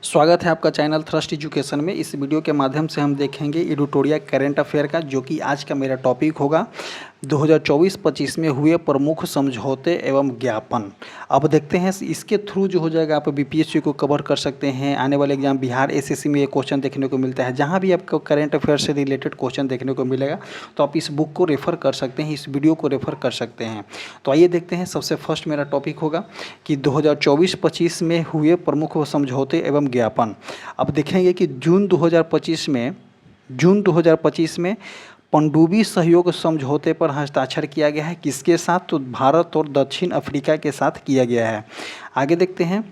स्वागत है आपका चैनल थ्रस्ट एजुकेशन में। इस वीडियो के माध्यम से हम देखेंगे एडिटोरियल करंट अफेयर का, जो कि आज का मेरा टॉपिक होगा 2024-25 में हुए प्रमुख समझौते एवं ज्ञापन। अब देखते हैं इसके थ्रू जो हो जाएगा, आप बीपीएससी को कवर कर सकते हैं। आने वाले एग्जाम बिहार एसएससी में ये क्वेश्चन देखने को मिलता है। जहाँ भी आपको करंट अफेयर से रिलेटेड क्वेश्चन देखने को मिलेगा तो आप इस बुक को रेफ़र कर सकते हैं, इस वीडियो को रेफ़र कर सकते हैं। तो आइए देखते हैं। सबसे फर्स्ट मेरा टॉपिक होगा कि 2024-25 में हुए प्रमुख समझौते एवं ज्ञापन। अब देखेंगे कि जून 2025 में पनडुब्बी सहयोग समझौते पर हस्ताक्षर किया गया है। किसके साथ? तो भारत और दक्षिण अफ्रीका के साथ किया गया है। आगे देखते हैं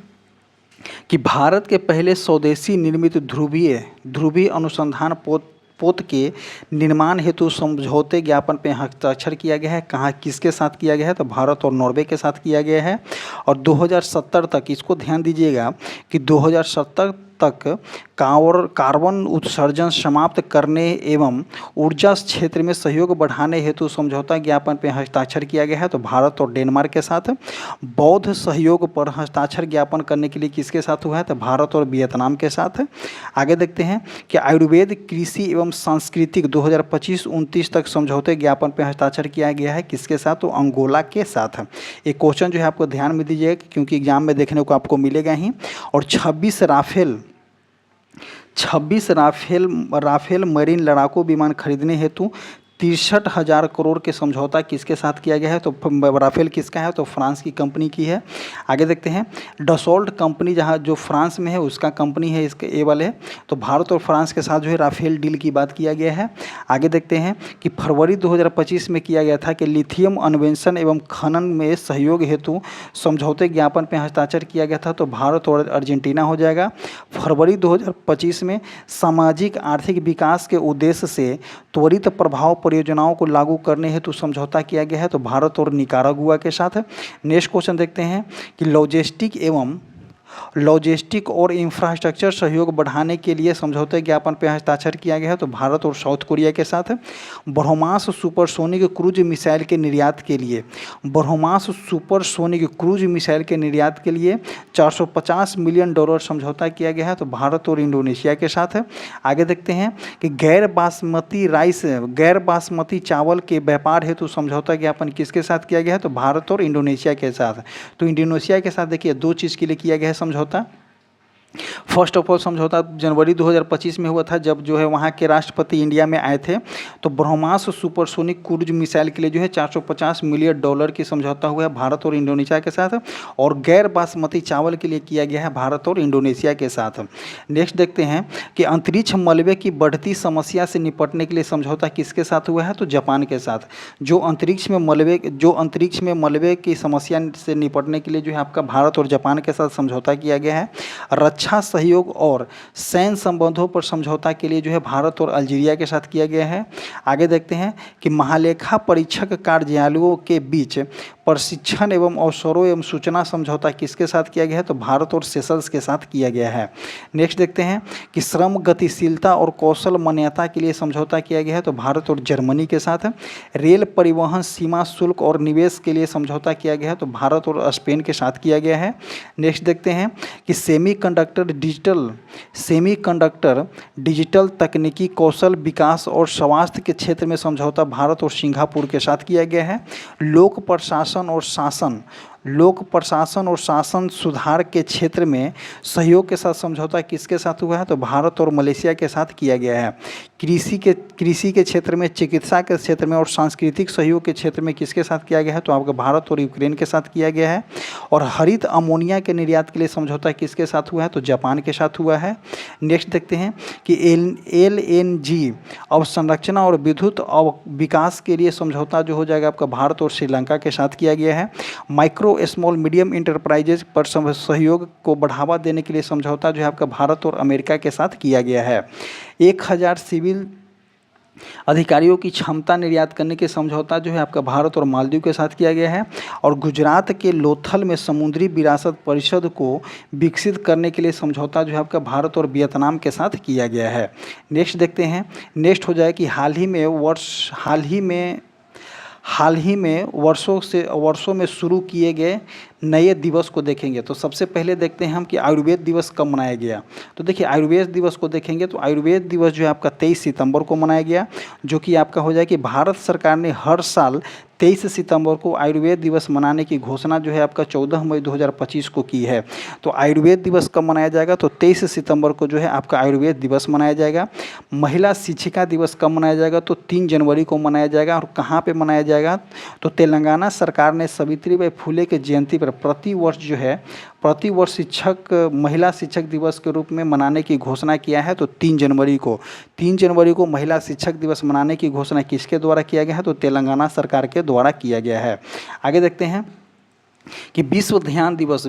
कि भारत के पहले स्वदेशी निर्मित ध्रुवीय अनुसंधान पोत के निर्माण हेतु समझौते ज्ञापन पर हस्ताक्षर किया गया है। कहाँ, किसके साथ किया गया है? तो भारत और नॉर्वे के साथ किया गया है। और 2070 तक, इसको ध्यान दीजिएगा कि 2070 तक कार्बन उत्सर्जन समाप्त करने एवं ऊर्जा क्षेत्र में सहयोग बढ़ाने हेतु समझौता ज्ञापन पर हस्ताक्षर किया गया है। तो भारत और डेनमार्क के साथ। बौद्ध सहयोग पर हस्ताक्षर ज्ञापन करने के लिए किसके साथ हुआ है? तो भारत और वियतनाम के साथ। आगे देखते हैं कि आयुर्वेद कृषि एवं सांस्कृतिक 2025-29 तक समझौते ज्ञापन पर हस्ताक्षर किया गया है। किसके साथ? तो अंगोला के साथ। एक क्वेश्चन जो है आपको ध्यान में दीजिएगा, क्योंकि एग्जाम में देखने को आपको मिलेगा ही। और 26 राफेल मरीन लड़ाकू विमान खरीदने हेतु 63,000 करोड़ के समझौता किसके साथ किया गया है? तो राफेल किसका है? तो फ्रांस की कंपनी की है। आगे देखते हैं, डसॉल्ट कंपनी जहां जो फ्रांस में है उसका कंपनी है, इसके ए वाले। तो भारत और फ्रांस के साथ जो है राफेल डील की बात किया गया है। आगे देखते हैं कि फरवरी 2025 में किया गया था कि लिथियम अन्वेषण एवं खनन में सहयोग हेतु समझौते ज्ञापन पर हस्ताक्षर किया गया था। तो भारत और अर्जेंटीना हो जाएगा। फरवरी 2025 में सामाजिक आर्थिक विकास के उद्देश्य से त्वरित प्रभाव परियोजनाओं को लागू करने हेतु समझौता किया गया है। तो भारत और निकारागुआ के साथ। नेक्स्ट क्वेश्चन देखते हैं कि लॉजिस्टिक और इंफ्रास्ट्रक्चर सहयोग बढ़ाने के लिए समझौते ज्ञापन पर हस्ताक्षर किया गया है। तो भारत और साउथ कोरिया के साथ। ब्रह्मास सुपरसोनिक क्रूज मिसाइल के निर्यात के लिए $450 मिलियन समझौता किया गया है। तो भारत और इंडोनेशिया के साथ। आगे देखते हैं कि गैर बासमती चावल के व्यापार हेतु समझौता ज्ञापन किसके साथ किया गया है? तो भारत और इंडोनेशिया के साथ। तो इंडोनेशिया के साथ देखिए दो चीज़ के लिए किया गया है समझौता। फर्स्ट ऑफ ऑल समझौता जनवरी 2025 में हुआ था, जब जो है वहाँ के राष्ट्रपति इंडिया में आए थे। तो ब्रह्मास सुपरसोनिक क्रूज मिसाइल के लिए जो है $450 मिलियन की समझौता हुआ है भारत और इंडोनेशिया के साथ। और गैर बासमती चावल के लिए किया गया है भारत और इंडोनेशिया के साथ। नेक्स्ट देखते हैं कि अंतरिक्ष मलबे की बढ़ती समस्या से निपटने के लिए समझौता किसके साथ हुआ है? तो जापान के साथ। जो अंतरिक्ष में मलबे की समस्या से निपटने के लिए जो है आपका भारत और जापान के साथ समझौता किया गया है। रक्षा सहयोग और सैन्य संबंधों पर समझौता के लिए जो है भारत और अल्जीरिया के साथ किया गया है। आगे देखते हैं कि महालेखा परीक्षक कार्यालयों के बीच प्रशिक्षण एवं अवसरों एवं सूचना समझौता किसके साथ किया गया है? तो भारत और सेशल्स के साथ किया गया है। नेक्स्ट देखते हैं कि श्रम गतिशीलता और कौशल मान्यता के लिए समझौता किया गया है। तो भारत और जर्मनी के साथ। रेल परिवहन सीमा शुल्क और निवेश के लिए समझौता किया गया है। तो भारत और स्पेन के साथ किया गया है। नेक्स्ट देखते हैं कि सेमीकंडक्टर डिजिटल तकनीकी कौशल विकास और स्वास्थ्य के क्षेत्र में समझौता भारत और सिंगापुर के साथ किया गया है। लोक प्रशासन और शासन सुधार के क्षेत्र में सहयोग के साथ समझौता किसके साथ हुआ है? तो भारत और मलेशिया के साथ किया गया है। कृषि के क्षेत्र में, चिकित्सा के क्षेत्र में और सांस्कृतिक सहयोग के क्षेत्र में किसके साथ किया गया है? तो आपका भारत और यूक्रेन के साथ किया गया है। और हरित अमोनिया के निर्यात के लिए समझौता किसके साथ हुआ है? तो जापान के साथ हुआ है। नेक्स्ट देखते हैं कि LNG अवसंरचना और विद्युत विकास के लिए समझौता जो हो जाएगा आपका भारत और श्रीलंका के साथ किया गया है। माइक्रो स्मॉल मीडियम इंटरप्राइजेज पर सहयोग को बढ़ावा देने के लिए समझौता जो है आपका भारत और अमेरिका के साथ किया गया है। 1000 सिविल अधिकारियों की क्षमता निर्यात करने के समझौता जो है आपका भारत और मालदीव के साथ किया गया है। और गुजरात के लोथल में समुद्री विरासत परिषद को विकसित करने के लिए समझौता जो है आपका भारत और वियतनाम के साथ किया गया है। नेक्स्ट देखते हैं। नेक्स्ट हो जाए कि हाल ही में हाल ही में वर्षों में शुरू किए गए नए दिवस को देखेंगे तो सबसे पहले देखते हैं हम कि आयुर्वेद दिवस कब मनाया गया। तो देखिए आयुर्वेद दिवस को देखेंगे तो आयुर्वेद दिवस जो है आपका 23 सितंबर को मनाया गया, जो कि आपका हो जाए कि भारत सरकार ने हर साल 23 सितंबर को आयुर्वेद दिवस मनाने की घोषणा जो है आपका 14 मई 2025 को की है। तो आयुर्वेद दिवस कब मनाया जाएगा, तो 23 सितंबर को जो है आपका आयुर्वेद दिवस मनाया जाएगा। महिला शिक्षिका दिवस कब मनाया जाएगा, तो 3 जनवरी को मनाया जाएगा। और कहाँ पे मनाया जाएगा, तो तेलंगाना सरकार ने सावित्रीबाई फुले के जयंती पर प्रतिवर्ष महिला शिक्षक दिवस के रूप में मनाने की घोषणा किया है। तो 3 जनवरी को महिला शिक्षक दिवस मनाने की घोषणा किसके द्वारा किया गया है, तो तेलंगाना सरकार के द्वारा किया गया है। आगे देखते हैं कि विश्व ध्यान दिवस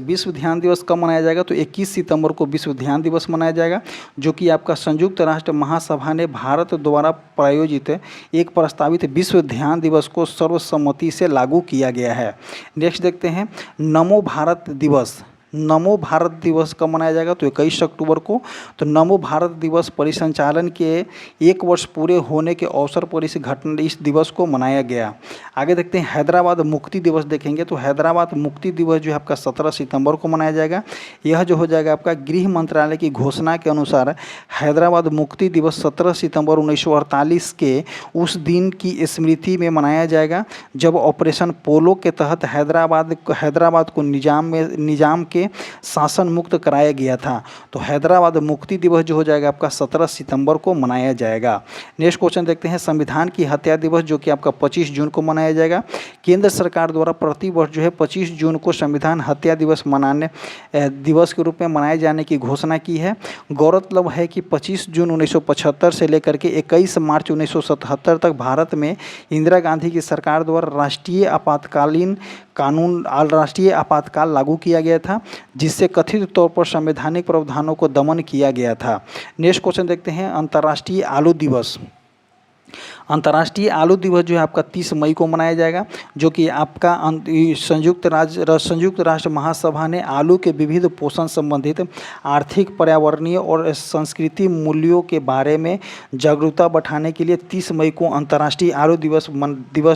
कब मनाया जाएगा, तो 21 सितंबर को विश्व ध्यान दिवस मनाया जाएगा, जो कि आपका संयुक्त राष्ट्र महासभा ने भारत द्वारा प्रायोजित एक प्रस्तावित विश्व ध्यान दिवस को सर्वसम्मति से लागू किया गया है। नेक्स्ट देखते हैं नमो भारत दिवस कब मनाया जाएगा, तो 21 अक्टूबर को। तो नमो भारत दिवस परिसंचालन के 1 वर्ष पूरे होने के अवसर पर इस दिवस को मनाया गया। आगे देखते हैं हैदराबाद मुक्ति दिवस देखेंगे तो हैदराबाद मुक्ति दिवस जो है आपका 17 सितंबर को मनाया जाएगा। यह जो हो जाएगा आपका गृह मंत्रालय की घोषणा के अनुसार हैदराबाद मुक्ति दिवस 17 सितंबर 1948 के उस दिन की स्मृति में मनाया जाएगा जब ऑपरेशन पोलो के तहत हैदराबाद को निजाम के शासन मुक्त कराया गया था। तो हैदराबाद मुक्ति दिवस जो हो जाएगा आपका 17 सितंबर को मनाया जाएगा। नेक्स्ट क्वेश्चन देखते हैं संविधान की हत्या दिवस, जो कि आपका 25 जून को मनाया जाएगा। केंद्र सरकार द्वारा प्रतिवर्ष जो है 25 जून को संविधान हत्या दिवस के रूप में मनाए जाने की घोषणा की है। गौरतलब है कि 25 जून 1975 से लेकर के 21 मार्च 1977 तक भारत में इंदिरा गांधी की सरकार द्वारा राष्ट्रीय आपातकाल लागू किया गया था, जिससे कथित तौर पर संवैधानिक प्रावधानों को दमन किया गया था। नेक्स्ट क्वेश्चन देखते हैं अंतर्राष्ट्रीय आलू दिवस जो है आपका 30 मई को मनाया जाएगा, जो कि आपका संयुक्त राष्ट्र महासभा ने आलू के विविध पोषण संबंधित आर्थिक, पर्यावरणीय और सांस्कृतिक मूल्यों के बारे में जागरूकता बढ़ाने के लिए 30 मई को अंतर्राष्ट्रीय आलू दिवस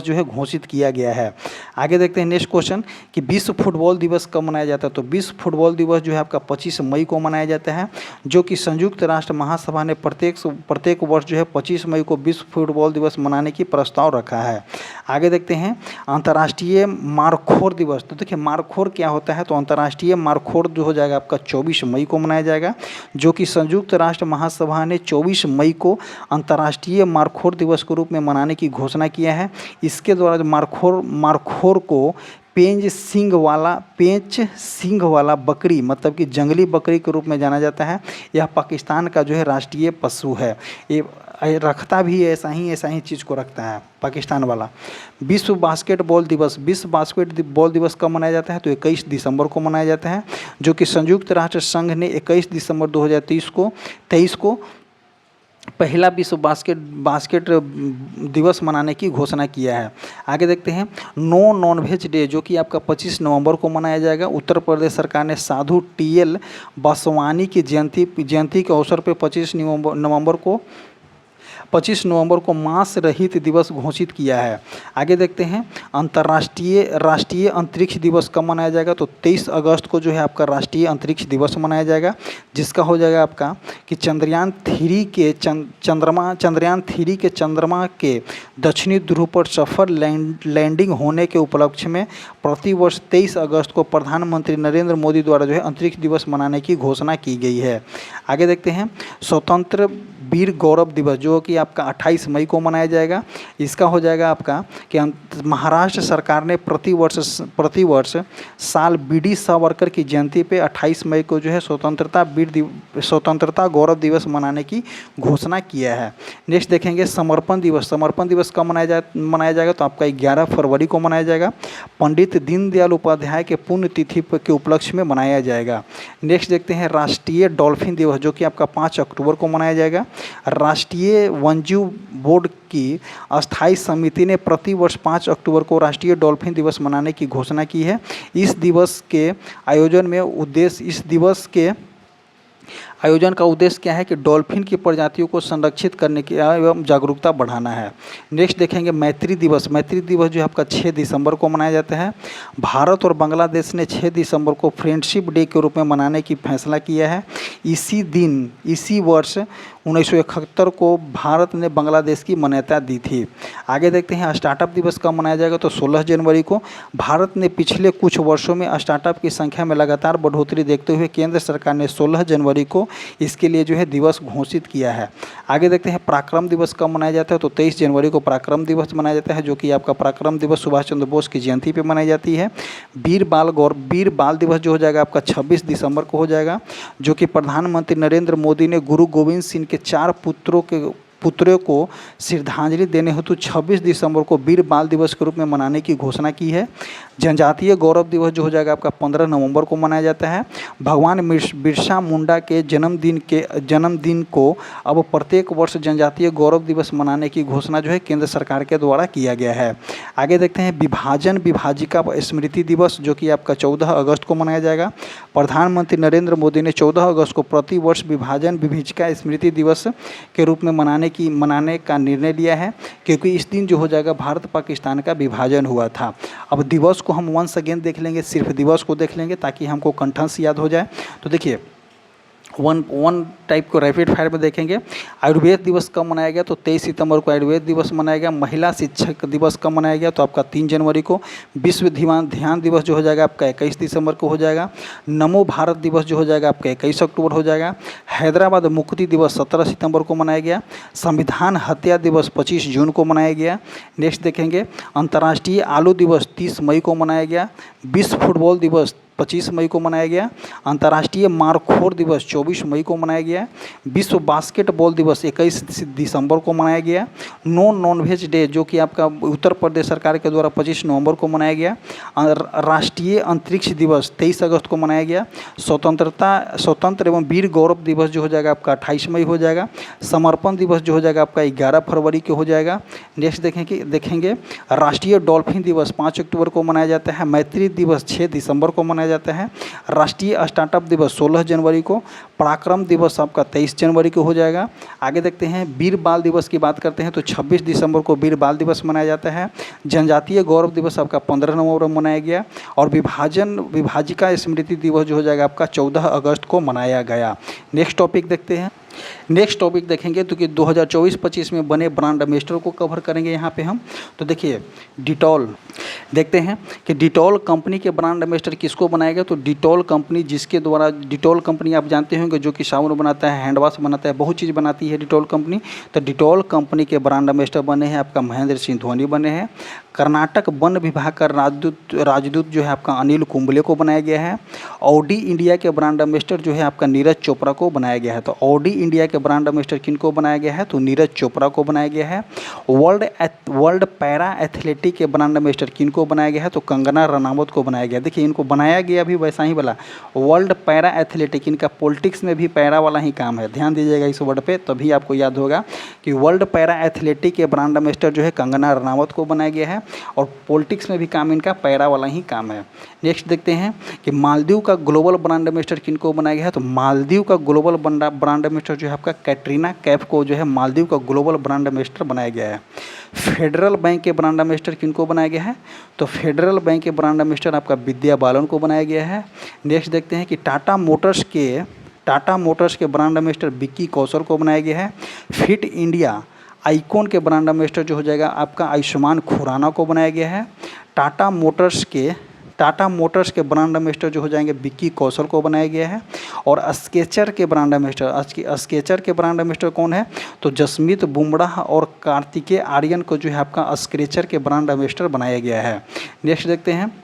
जो है घोषित किया गया है। आगे देखते हैं नेक्स्ट क्वेश्चन कि विश्व फुटबॉल दिवस कब मनाया जाता है, तो विश्व फुटबॉल दिवस जो है आपका 25 मई को मनाया जाता है, जो कि संयुक्त राष्ट्र महासभा ने प्रत्येक वर्ष जो है 25 मई को विश्व फुटबॉल दिवस मनाने की प्रस्ताव रखा है। आगे देखते हैं अंतर्राष्ट्रीय मारखोर दिवस। तो देखिए मारखोर क्या होता है, तो अंतर्राष्ट्रीय मारखोर जो हो जाएगा आपका 24 मई को मनाया जाएगा, जो कि संयुक्त राष्ट्र महासभा ने 24 मई को अंतर्राष्ट्रीय मारखोर दिवस के रूप में मनाने की घोषणा किया है। इसके द्वारा मारखोर को पेंच सींग वाला बकरी मतलब कि जंगली बकरी के रूप में जाना जाता है। यह पाकिस्तान का जो है राष्ट्रीय पशु है। ये रखता भी ऐसा ही चीज़ को रखता है पाकिस्तान वाला। विश्व बास्केटबॉल दिवस कब मनाया जाता है, तो 21 दिसंबर को मनाया जाता है, जो कि संयुक्त राष्ट्र संघ ने 21 दिसंबर 2023 को पहला विश्व बास्केट दिवस मनाने की घोषणा किया है। आगे देखते हैं नो नॉनवेज डे, जो कि आपका 25 नवंबर को मनाया जाएगा। उत्तर प्रदेश सरकार ने साधु TL वासवानी की जयंती के अवसर पर 25 नवंबर को मांस रहित दिवस घोषित किया है। आगे देखते हैं राष्ट्रीय अंतरिक्ष दिवस कब मनाया जाएगा, तो 23 अगस्त को जो है आपका राष्ट्रीय अंतरिक्ष दिवस मनाया जाएगा, जिसका हो जाएगा आपका कि चंद्रयान 3 के चंद्रमा के दक्षिणी ध्रुव पर सफल लैंडिंग होने के उपलक्ष्य में प्रतिवर्ष 23 अगस्त को प्रधानमंत्री नरेंद्र मोदी द्वारा जो है अंतरिक्ष दिवस मनाने की घोषणा की गई है। आगे देखते हैं स्वतंत्र वीर गौरव दिवस, जो कि आपका 28 मई को मनाया जाएगा। इसका हो जाएगा आपका कि महाराष्ट्र सरकार ने प्रतिवर्ष साल BD सावरकर की जयंती पे 28 मई को जो है स्वतंत्रता गौरव दिवस मनाने की घोषणा किया है। नेक्स्ट देखेंगे समर्पण दिवस कब मनाया जाएगा, तो आपका 11 फरवरी को मनाया जाएगा। पंडित दीनदयाल उपाध्याय के पुण्यतिथि के उपलक्ष्य में मनाया जाएगा। नेक्स्ट देखते हैं राष्ट्रीय डॉल्फिन दिवस, जो कि आपका 5 अक्टूबर को मनाया जाएगा। राष्ट्रीय वन्यजीव बोर्ड की अस्थायी समिति ने प्रतिवर्ष 5 अक्टूबर को राष्ट्रीय डॉल्फिन दिवस मनाने की घोषणा की है। इस दिवस के आयोजन का उद्देश्य क्या है कि डॉल्फिन की प्रजातियों को संरक्षित करने की एवं जागरूकता बढ़ाना है। नेक्स्ट देखेंगे मैत्री दिवस। मैत्री दिवस जो है आपका 6 दिसंबर को मनाया जाता है। भारत और बांग्लादेश ने 6 दिसंबर को फ्रेंडशिप डे के रूप में मनाने की फैसला किया है। इसी दिन, इसी वर्ष 1971 को भारत ने बांग्लादेश की मान्यता दी थी। आगे देखते हैं स्टार्टअप दिवस कब मनाया जाएगा, तो 16 जनवरी को। भारत ने पिछले कुछ वर्षों में स्टार्टअप की संख्या में लगातार बढ़ोतरी देखते हुए केंद्र सरकार ने 16 जनवरी को इसके लिए जो है दिवस घोषित किया है। आगे देखते हैं पराक्रम दिवस कब मनाया जाता है, तो 23 जनवरी को पराक्रम दिवस मनाया जाता है, जो कि आपका पराक्रम दिवस सुभाष चंद्र बोस की जयंती पर मनाई जाती है। वीर बाल दिवस जो हो जाएगा आपका 26 दिसंबर को हो जाएगा, जो कि प्रधानमंत्री नरेंद्र मोदी ने गुरु गोविंद सिंह के 4 पुत्रों को श्रद्धांजलि देने हेतु 26 दिसंबर को वीर बाल दिवस के रूप में मनाने की घोषणा की है। जनजातीय गौरव दिवस जो हो जाएगा आपका 15 नवंबर को मनाया जाता है। भगवान बिरसा मुंडा के जन्मदिन को अब प्रत्येक वर्ष जनजातीय गौरव दिवस मनाने की घोषणा जो है केंद्र सरकार के द्वारा किया गया है। आगे देखते हैं विभाजन विभाजिका स्मृति दिवस, जो कि आपका 14 अगस्त को मनाया जाएगा। प्रधानमंत्री नरेंद्र मोदी ने 14 अगस्त को प्रति वर्ष विभाजन विभाजिका स्मृति दिवस के रूप में मनाने का निर्णय लिया है, क्योंकि इस दिन जो हो जाएगा भारत पाकिस्तान का विभाजन हुआ था। अब दिवस को हम वंस अगेन देख लेंगे, सिर्फ दिवस को देख लेंगे ताकि हमको कंठस्थ याद हो जाए। तो देखिए वन टाइप को रैपिड फायर में देखेंगे। आयुर्वेद दिवस कब मनाया गया, तो 23 सितंबर को आयुर्वेद दिवस मनाया गया। महिला शिक्षक दिवस कब मनाया गया, तो आपका 3 जनवरी को। विश्व ध्यान दिवस जो हो जाएगा आपका 21 दिसंबर को हो जाएगा। नमो भारत दिवस जो हो जाएगा आपका 21 अक्टूबर हो जाएगा। हैदराबाद मुक्ति दिवस 17 सितंबर को मनाया गया। संविधान हत्या दिवस 25 जून को मनाया गया। नेक्स्ट देखेंगे अंतर्राष्ट्रीय आलू दिवस 30 मई को मनाया गया। विश्व फुटबॉल दिवस 25 मई को मनाया गया। अंतर्राष्ट्रीय मारखोर दिवस 24 मई को मनाया गया। विश्व बास्केटबॉल दिवस 21 दिसंबर को मनाया गया। नॉनवेज डे जो कि आपका उत्तर प्रदेश सरकार के द्वारा 25 नवंबर को मनाया गया। राष्ट्रीय अंतरिक्ष दिवस 23 अगस्त को मनाया गया। स्वतंत्र एवं वीर गौरव दिवस जो हो जाएगा आपका 28 मई हो जाएगा। समर्पण दिवस जो हो जाएगा आपका 11 फरवरी को हो जाएगा। नेक्स्ट देखेंगे राष्ट्रीय डॉल्फिन दिवस 5 अक्टूबर को मनाया जाता है। मैत्री दिवस 6 दिसंबर को मनाया जाता है। राष्ट्रीय स्टार्टअप दिवस 16 जनवरी को। पराक्रम दिवस आपका 23 जनवरी को हो जाएगा। आगे देखते हैं वीर बाल दिवस की बात करते हैं तो 26 दिसंबर को वीर बाल दिवस मनाया जाता है। जनजातीय गौरव दिवस आपका 15 नवंबर को मनाया गया। और विभाजिका स्मृति दिवस जो हो जाएगा आपका 14 अगस्त को मनाया गया। नेक्स्ट टॉपिक देखते हैं। नेक्स्ट टॉपिक देखेंगे तो कि 2024-25 में बने ब्रांड एम्बेसडर को कवर करेंगे यहाँ पे हम। तो देखिए डिटॉल देखते हैं कि डिटॉल कंपनी के ब्रांड एम्बेसडर किसको बनाया गया, तो डिटॉल कंपनी जिसके द्वारा डिटॉल कंपनी आप जानते होंगे जो कि साबुन बनाता है, हैंड वॉश बनाता है, बहुत चीज़ बनाती है डिटॉल कंपनी। तो डिटॉल कंपनी के ब्रांड एम्बेसडर बने हैं आपका महेंद्र सिंह धोनी बने हैं। कर्नाटक वन विभाग का राजदूत जो है आपका अनिल कुंबले को बनाया गया है। ऑडी इंडिया के ब्रांड एम्बेसडर जो है आपका नीरज चोपड़ा को बनाया गया है। तो ऑडी इंडिया के ब्रांड एम्बेसडर किनको बनाया गया है, तो नीरज चोपड़ा को बनाया गया है। वर्ल्ड पैरा एथलेटिक के ब्रांड एम्बेसडर किनको बनाया गया है, तो कंगना रनावत को बनाया गया। देखिए इनको बनाया गया भी वैसा ही वाला वर्ल्ड पैरा एथलेटिक, इनका पॉलिटिक्स में भी पैरा वाला ही काम है। ध्यान दीजिएगा इस वर्ड पे, तभी आपको याद होगा कि वर्ल्ड पैरा एथलेटिक के ब्रांड एम्बेसडर जो है कंगना रनावत को बनाया गया है और पॉलिटिक्स में भी काम इनका पैरा वाला ही काम है। नेक्स्ट देखते हैं कि मालदीव का ग्लोबल ब्रांड एम्बेसडर किनको बनाया गया है, तो मालदीव का ग्लोबल ब्रांड एम्बेसडर जो है आपका कैटरीना कैफ को जो है मालदीव का ग्लोबल ब्रांड एम्बेसडर बनाया गया है। फेडरल बैंक के ब्रांड एम्बेसडर किनको बनाया गया है, तो फेडरल बैंक के ब्रांड एम्बेसडर आपका विद्या बालन को बनाया गया है। नेक्स्ट देखते हैं कि टाटा मोटर्स के ब्रांड एम्बेसडर विक्की कौशल को बनाया गया है। फिट इंडिया आइकॉन के ब्रांड एम्बेसडर जो हो जाएगा आपका आयुष्मान खुराना को बनाया गया है। टाटा मोटर्स के ब्रांड एम्बेसडर जो हो जाएंगे विक्की कौशल को बनाया गया है। और स्केचर के ब्रांड एम्बेसडर कौन है, तो जसमीत बुमराह और कार्तिकेय आर्यन को जो है आपका स्केचर के ब्रांड एम्बेसडर बनाया गया है। नेक्स्ट देखते हैं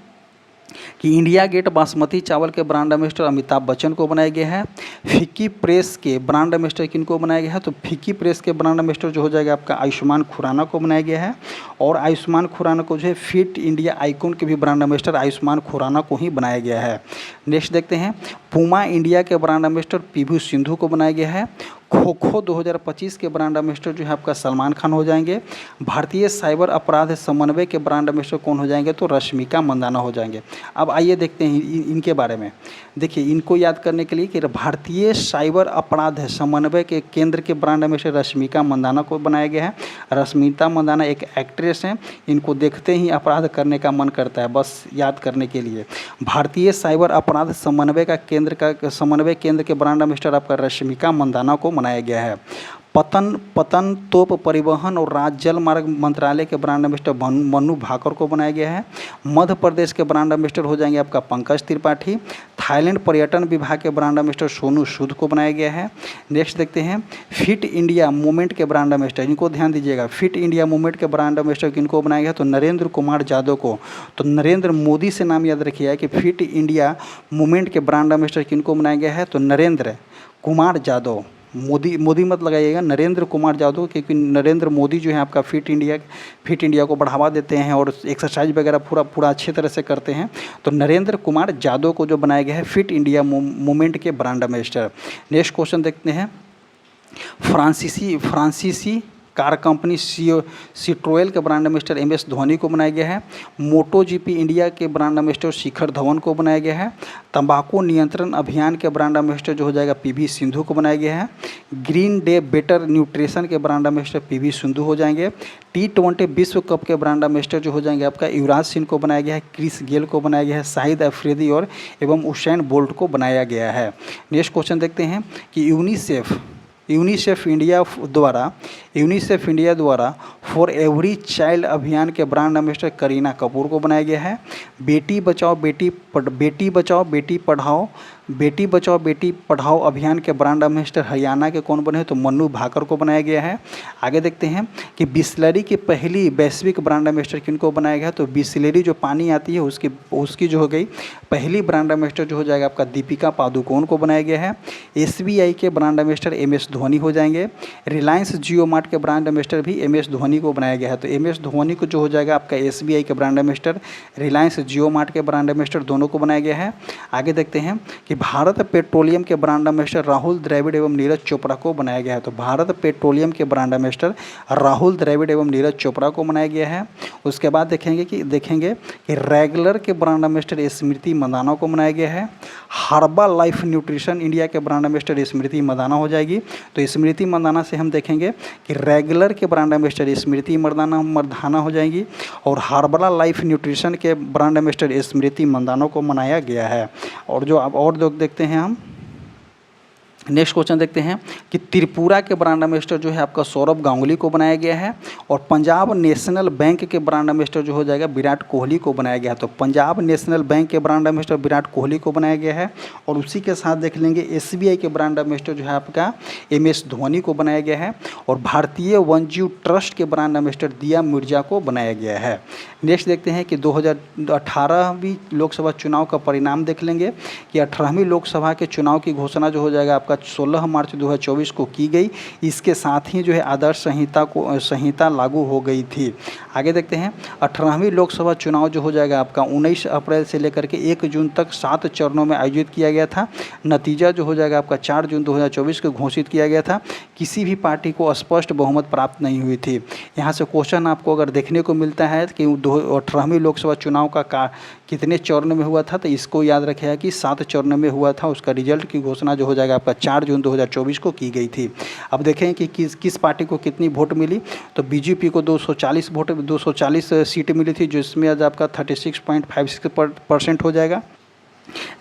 कि इंडिया गेट बासमती चावल के ब्रांड एम्बेसडर अमिताभ बच्चन को बनाया गया है। फिक्की प्रेस के ब्रांड एम्बेसडर किनको बनाया गया है, तो फिक्की प्रेस के ब्रांड एम्बेसडर जो हो जाएगा आपका आयुष्मान खुराना को बनाया गया है। और आयुष्मान खुराना को जो है फिट इंडिया आइकॉन के भी ब्रांड एम्बेसडर आयुष्मान खुराना को ही बनाया गया है। नेक्स्ट देखते हैं पूमा इंडिया के ब्रांड एम्बेसडर पीवी सिंधु को बनाया गया है। खो-खो 2025 के ब्रांड एम्बेसडर जो है आपका सलमान खान हो जाएंगे। भारतीय साइबर अपराध समन्वय के ब्रांड एम्बेसडर कौन हो जाएंगे, तो रश्मिका मंदाना हो जाएंगे। अब आइए देखते हैं इनके बारे में। देखिए इनको याद करने के लिए कि भारतीय साइबर अपराध समन्वय के केंद्र के ब्रांड एम्बेसडर रश्मिका मंदाना को बनाया गया है। रश्मिका मंदाना एक एक्ट्रेस हैं, इनको देखते ही अपराध करने का मन करता है, बस याद करने के लिए। भारतीय साइबर अपराध समन्वय केंद्र के ब्रांड एम्बेसडर आपका रश्मिका मंदाना को बनाया गया है। पतन तोप परिवहन और राज्य जल मार्ग मंत्रालय के ब्रांड एम्बेसडर मनु भाकर को बनाया गया है। मध्य प्रदेश के ब्रांड एम्बेसडर हो जाएंगे आपका पंकज त्रिपाठी। थाईलैंड पर्यटन विभाग के ब्रांड एम्बेसडर सोनू सूद को बनाया गया है। नेक्स्ट देखते हैं फिट इंडिया मूवमेंट के ब्रांड एम्बेसडर, इनको ध्यान दीजिएगा, फिट इंडिया मूवमेंट के ब्रांड एम्बेसडर किनको बनाया गया, तो नरेंद्र कुमार यादव को। तो नरेंद्र मोदी से नाम याद रखिएगा कि फिट इंडिया मूवमेंट के ब्रांड एम्बेसडर किनको बनाया गया है, तो नरेंद्र कुमार यादव। मोदी मत लगाइएगा, नरेंद्र कुमार यादव, क्योंकि नरेंद्र मोदी जो है आपका फिट इंडिया को बढ़ावा देते हैं और एक्सरसाइज वगैरह पूरा अच्छे तरह से करते हैं। तो नरेंद्र कुमार यादव को जो बनाया गया है फिट इंडिया मूवमेंट के ब्रांड एम्बेसडर। नेक्स्ट क्वेश्चन देखते हैं, फ्रांसीसी कार कंपनी सिट्रोएल के ब्रांड एम्बेसडर MS धोनी को बनाया गया है। मोटो GP इंडिया के ब्रांड एम्बेसडर शिखर धवन को बनाया गया है। तंबाकू नियंत्रण अभियान के ब्रांड एम्बेसडर जो हो जाएगा PV सिंधु को बनाया गया है। ग्रीन डे बेटर न्यूट्रिशन के ब्रांड एम्बेसडर PV सिंधु हो जाएंगे। T20 विश्व कप के ब्रांड एम्बेसडर जो हो जाएंगे आपका युवराज सिंह को बनाया गया है, क्रिस गेल को बनाया गया है, शाहिद अफरीदी और एवं उसैन बोल्ट को बनाया गया है। नेक्स्ट क्वेश्चन देखते हैं कि यूनिसेफ इंडिया द्वारा फॉर एवरी चाइल्ड अभियान के ब्रांड एम्बेसडर करीना कपूर को बनाया गया है। बेटी बचाओ बेटी पढ़ाओ अभियान के ब्रांड एम्बेसडर हरियाणा के कौन बने हैं, तो मनु भाकर को बनाया गया है। आगे देखते हैं कि बिसलेरी की पहली वैश्विक ब्रांड एम्बेसडर किनको बनाया गया है, तो बिसलेरी जो पानी आती है उसकी जो हो गई पहली ब्रांड एम्बेसडर जो हो जाएगा आपका दीपिका पादुकोण को बनाया गया है। SBI के ब्रांड एम्बेसडर MS धोनी हो जाएंगे। रिलायंस जियो मार्ट के ब्रांड एम्बेसडर भी MS धोनी को बनाया गया है। तो MS धोनी को जो हो जाएगा आपका SBI के ब्रांड एम्बेसडर, रिलायंस जियो मार्ट के ब्रांड एम्बेसडर दोनों को बनाया गया है। आगे देखते हैं कि भारत पेट्रोलियम के ब्रांड एम्बेसडर राहुल द्रविड़ एवं नीरज चोपड़ा को बनाया गया है। तो भारत पेट्रोलियम के ब्रांड एम्बेसडर राहुल द्रविड़ एवं नीरज चोपड़ा को बनाया गया है। उसके बाद देखेंगे कि रेगुलर के ब्रांड एम्बेसडर स्मृति मंदाना को बनाया गया है। हर्बल लाइफ न्यूट्रिशन इंडिया के ब्रांड एम्बेसडर स्मृति मंदाना हो जाएगी। तो स्मृति मंदाना से हम देखेंगे कि रेगुलर के ब्रांड एम्बेसडर स्मृति मंदाना हो जाएंगी और हर्बल लाइफ न्यूट्रिशन के ब्रांड एम्बेसडर स्मृति मंदाना को बनाया गया है। और जो अब और लोग देखते हैं हम नेक्स्ट क्वेश्चन देखते हैं कि त्रिपुरा के ब्रांड एम्बेसडर जो है आपका सौरभ गांगुली को बनाया गया है और पंजाब नेशनल बैंक के ब्रांड एम्बेसडर जो हो जाएगा विराट कोहली को बनाया गया है। तो पंजाब नेशनल बैंक के ब्रांड एम्बेसडर विराट कोहली को बनाया गया है और उसी के साथ देख लेंगे SBI के ब्रांड एम्बेसडर जो है आपका MS धोनी को बनाया गया है और भारतीय वनजीव ट्रस्ट के ब्रांड एम्बेसडर दिया मिर्जा को बनाया गया है। नेक्स्ट देखते हैं कि 2018वीं लोकसभा चुनाव का परिणाम देख लेंगे कि 18वीं लोकसभा के चुनाव की घोषणा जो हो जाएगा आपका 16 मार्च 2024 को की गई। इसके साथ ही जो है आदर्श संहिता लागू हो गई थी। आगे देखते हैं 18वीं लोकसभा चुनाव जो हो जाएगा आपका 19 अप्रैल से लेकर के 1 जून तक 7 चरणों में आयोजित किया गया था। नतीजा जो हो जाएगा आपका 4 जून 2024 को घोषित किया गया था। किसी भी पार्टी को स्पष्ट बहुमत प्राप्त नहीं हुई थी। यहाँ से क्वेश्चन आपको अगर देखने को मिलता है कि 18वीं लोकसभा चुनाव का कितने चरण में हुआ था, तो इसको याद रखिएगा कि 7 चरण में हुआ था। उसका रिजल्ट की घोषणा जो हो जाएगा आपका 4 जून 2024 को की गई थी। अब देखें कि किस पार्टी को कितनी वोट मिली। तो BJP को 240 सीट मिली थी, जिसमें आज आपका 36.56% हो जाएगा।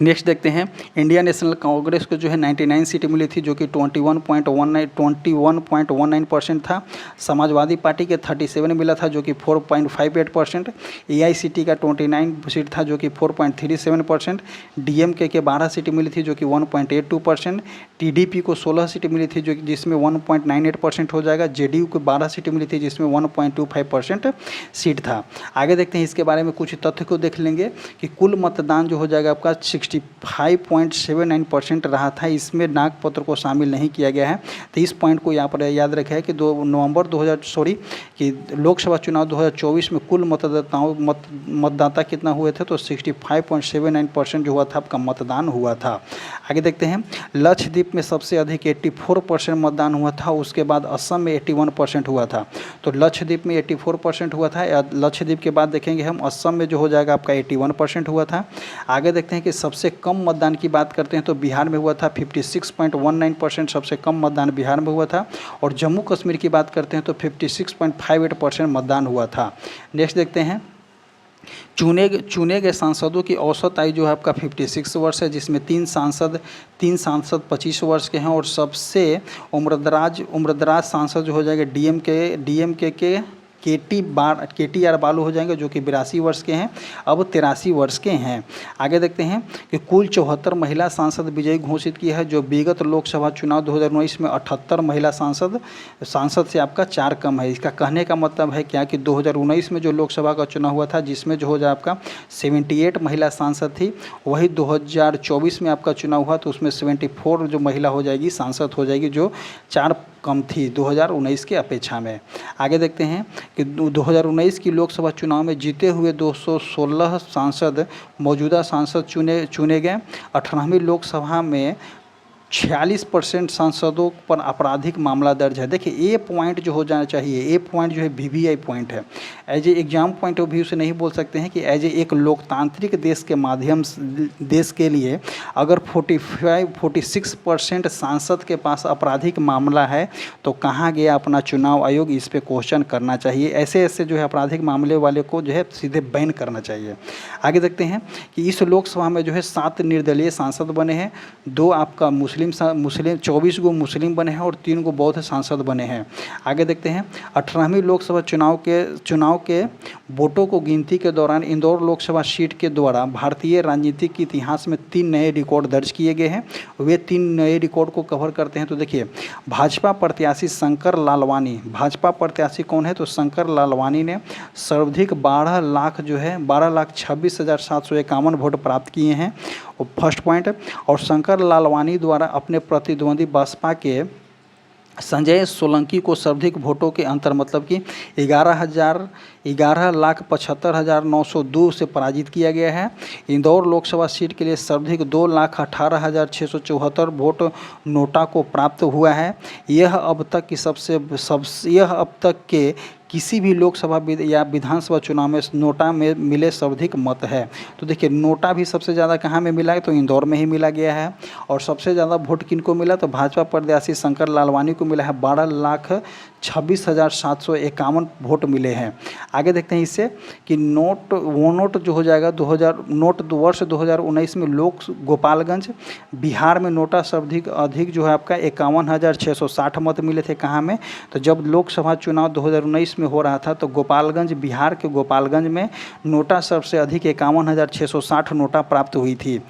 नेक्स्ट देखते हैं इंडियन नेशनल कांग्रेस को जो है 99 सीटें मिली थी, जो कि 21.19% था। समाजवादी पार्टी के 37 मिला था, जो कि 4.58%। AICT का 29 सीट था, जो कि 4.37%। DMK के 12 सीटें मिली थी, जो कि 1.82%। TDP को 16 सीटें मिली थी, जो जिसमें 1.98% हो जाएगा। JDU को 12 सीटें मिली थी, जिसमें 1.25% सीट था। आगे देखते हैं इसके बारे में कुछ तथ्य को देख लेंगे कि कुल मतदान जो हो जाएगा आपका 65.79% रहा था। इसमें नागपत्र को शामिल नहीं किया गया है। तो इस पॉइंट को यहाँ पर याद रखें कि लोकसभा चुनाव 2024 में कुल मतदाता कितना हुए थे, तो 65.79% जो हुआ था आपका मतदान हुआ था। आगे देखते हैं लक्षद्वीप में सबसे अधिक 84% मतदान हुआ था। उसके बाद असम में 81% हुआ था। तो लक्षद्वीप में 84% हुआ था। लक्षद्वीप के बाद देखेंगे हम असम में जो हो जाएगा आपका 81% हुआ था। आगे देखते हैं कि सबसे कम मतदान की बात करते हैं तो बिहार में हुआ था 56.19% सबसे कम मतदान बिहार में हुआ था। और जम्मू कश्मीर की बात करते हैं तो 56.58% मतदान हुआ था। नेक्स्ट देखते हैं, चुने गए सांसदों की औसत आयु जो है आपका 56 वर्ष है, जिसमें तीन सांसद 25 वर्ष के हैं। और सबसे उम्रदराज सांसद जो हो जाएंगे डीएमके के KTR बालू हो जाएंगे, जो कि 82 वर्ष के हैं, अब 83 वर्ष के हैं। आगे देखते हैं कि कुल 74 महिला सांसद विजयी घोषित किया है, जो विगत लोकसभा चुनाव 2019 में 78 महिला सांसद से आपका 4 कम है। इसका कहने का मतलब है क्या कि 2019 में जो लोकसभा का चुनाव हुआ था, जिसमें जो हो जाए आपका 78 महिला सांसद थी, वही 2024 में आपका चुनाव हुआ तो उसमें 74 जो महिला हो जाएगी सांसद हो जाएगी, जो 4 कम थी 2019 के अपेक्षा में। आगे देखते हैं कि 2019 की लोकसभा चुनाव में जीते हुए 216 सांसद मौजूदा सांसद चुने गए। 18वीं लोकसभा में 46% सांसदों पर आपराधिक मामला दर्ज है। देखिए ये पॉइंट जो हो जाना चाहिए, ये पॉइंट जो है VVI पॉइंट है। As a exam point of view से नहीं बोल सकते हैं कि एज ए एक लोकतांत्रिक देश के माध्यम देश के लिए अगर 46% सांसद के पास आपराधिक मामला है तो कहाँ गया अपना चुनाव आयोग, इस पर क्वेश्चन करना चाहिए। ऐसे जो है आपराधिक मामले वाले को जो है सीधे बैन करना चाहिए। आगे देखते हैं कि इस लोकसभा में जो है 7 निर्दलीय सांसद बने हैं, 2 आपका मुस्लिम 24 गो मुस्लिम बने हैं और 3 गो बौद्ध सांसद बने हैं। आगे देखते हैं 18वीं लोकसभा चुनाव के वोटों को गिनती के दौरान इंदौर लोकसभा सीट के द्वारा भारतीय राजनीतिक के इतिहास में 3 नए रिकॉर्ड दर्ज किए गए हैं। वे 3 नए रिकॉर्ड को कवर करते हैं। तो देखिए, भाजपा प्रत्याशी शंकर लालवानी, भाजपा प्रत्याशी कौन है तो शंकर लालवानी ने सर्वाधिक 12,26,751 वोट प्राप्त किए हैं, फर्स्ट पॉइंट। और शंकर लालवानी द्वारा अपने प्रतिद्वंदी बसपा के संजय सोलंकी को सर्वाधिक वोटों के अंतर मतलब कि 11,75,902 से पराजित किया गया है। इंदौर लोकसभा सीट के लिए सर्वाधिक 2,18,674 वोट नोटा को प्राप्त हुआ है। यह अब तक के किसी भी लोकसभा या विधानसभा चुनाव में नोटा में मिले सर्वाधिक मत है। तो देखिए, नोटा भी सबसे ज़्यादा कहाँ में मिला है तो इंदौर में ही मिला गया है। और सबसे ज़्यादा वोट किनको मिला तो भाजपा प्रत्याशी शंकर लालवानी को मिला है, 12,26,751 वोट मिले हैं। आगे देखते हैं इससे कि नोट जो हो जाएगा वर्ष 2019 में गोपालगंज बिहार में नोटा सर्वाधिक अधिक जो है आपका 51,660 मत मिले थे। कहाँ में तो जब लोकसभा चुनाव 2019 में हो रहा था तो बिहार के गोपालगंज में नोटा सबसे अधिक 51,660 नोटा प्राप्त हुई थी।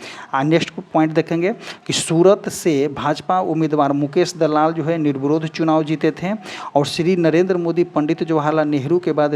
नेक्स्ट पॉइंट देखेंगे कि सूरत से भाजपा उम्मीदवार मुकेश दलाल जो है निर्विरोध चुनाव जीते थे। और श्री नरेंद्र मोदी पंडित जवाहरलाल नेहरू के बाद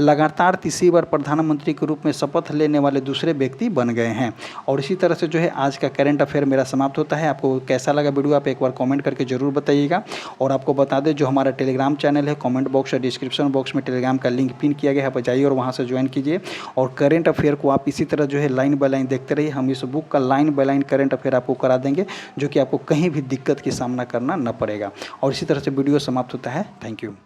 लगातार तीसरी बार प्रधानमंत्री के रूप में शपथ लेने वाले दूसरे व्यक्ति बन गए हैं। और इसी तरह से जो है आज का करंट अफेयर मेरा समाप्त होता है। आपको कैसा लगा वीडियो आप एक बार कमेंट करके ज़रूर बताइएगा। और आपको बता दें जो हमारा टेलीग्राम चैनल है, कमेंट बॉक्स और डिस्क्रिप्शन बॉक्स में टेलीग्राम का लिंक पिन किया गया है, आप जाइए और वहाँ से ज्वाइन कीजिए। और करंट अफेयर को आप इसी तरह जो है लाइन बाय लाइन देखते रहिए। हम इस बुक का line by line current affair आपको करा देंगे, जो कि आपको कहीं भी दिक्कत की सामना करना न पड़ेगा। और इसी तरह से वीडियो समाप्त होता है। Thank you.